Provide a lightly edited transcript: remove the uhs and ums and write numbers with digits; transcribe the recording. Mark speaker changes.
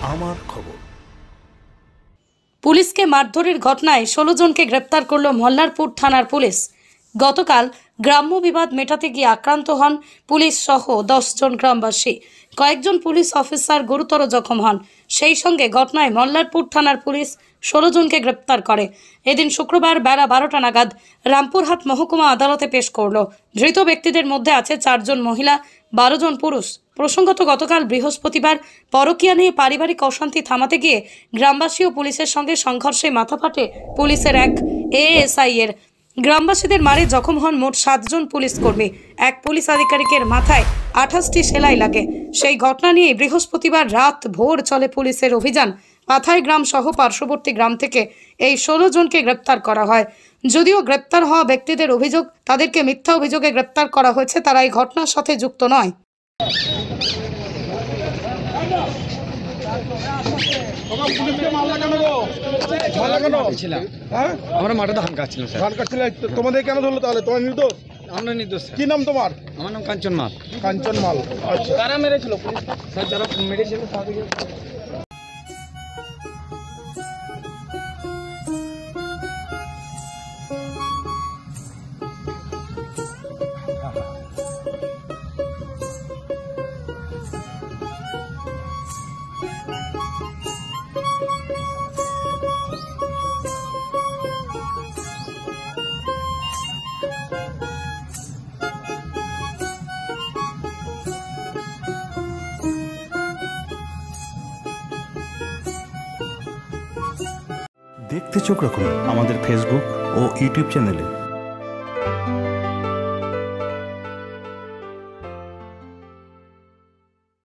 Speaker 1: আমার খবর।
Speaker 2: পুলিশকে মারধরের ঘটনায় 16 জনকে গ্রেপ্তার করল মল্লারপুর থানার পুলিশ। গতকাল গ্রাম্য বিবাদ মেটাতে গিয়ে আক্রান্ত হন পুলিশ সহ 10 জন গ্রামবাসী। কয়েকজন পুলিশ অফিসার গুরুতর জখম হন। সেই সঙ্গে ঘটনায় মল্লারপুর থানার পুলিশ 16 জনকে গ্রেপ্তার করে। এদিন শুক্রবার বেলা 12টা নাগাদ রামপুরহাট মহকুমা আদালতে পেশ করল। ধৃত ব্যক্তিদের মধ্যে আছে 4 জন মহিলা, 12 জন পুরুষ। প্রসঙ্গত গতকাল বৃহস্পতিবার পরকীয়া নিয়ে পারিবারিক অশান্তি থামাতে গিয়ে গ্রামবাসী ও পুলিশের সঙ্গে সংঘর্ষে মাথা ফাটে পুলিশের এক এএসআই এর। গ্রামবাসীদের মারে জখম হন মোট 7 জন পুলিশ কর্মী। এক পুলিশ আধিকারিকের মাথায় 28টি সেলাই লাগে। সেই ঘটনা নিয়ে বৃহস্পতিবার রাত ভোর চলে পুলিশের অভিযান। পাথাই গ্রাম সহ পার্শ্ববর্তী গ্রাম থেকে এই 16 জনকে গ্রেপ্তার করা হয়। যদিও গ্রেপ্তার হওয়া ব্যক্তিদের অভিযোগ তাদেরকে মিথ্যা অভিযোগে গ্রেপ্তার করা হয়েছে, তারা এই ঘটনার সাথে যুক্ত নয়।
Speaker 3: আমরা মাঠে ধান কাটছিলাম স্যার।
Speaker 4: ধান কাটছিলে, তোমাদের কেন ধরলো তাহলে? তোমার নির্দোষ?
Speaker 3: আমরা নির্দোষ স্যার।
Speaker 4: কি নাম তোমার?
Speaker 3: আমার নাম কাঞ্চন মাল।
Speaker 4: কাঞ্চন মাল। আচ্ছা,
Speaker 3: কারা মেরেছিল? স্যার যারা মেরেছিল তাদেরকে।
Speaker 1: দেখতে চোখ রাখুন আমাদের ফেসবুক ও ইউটিউব চ্যানেলে।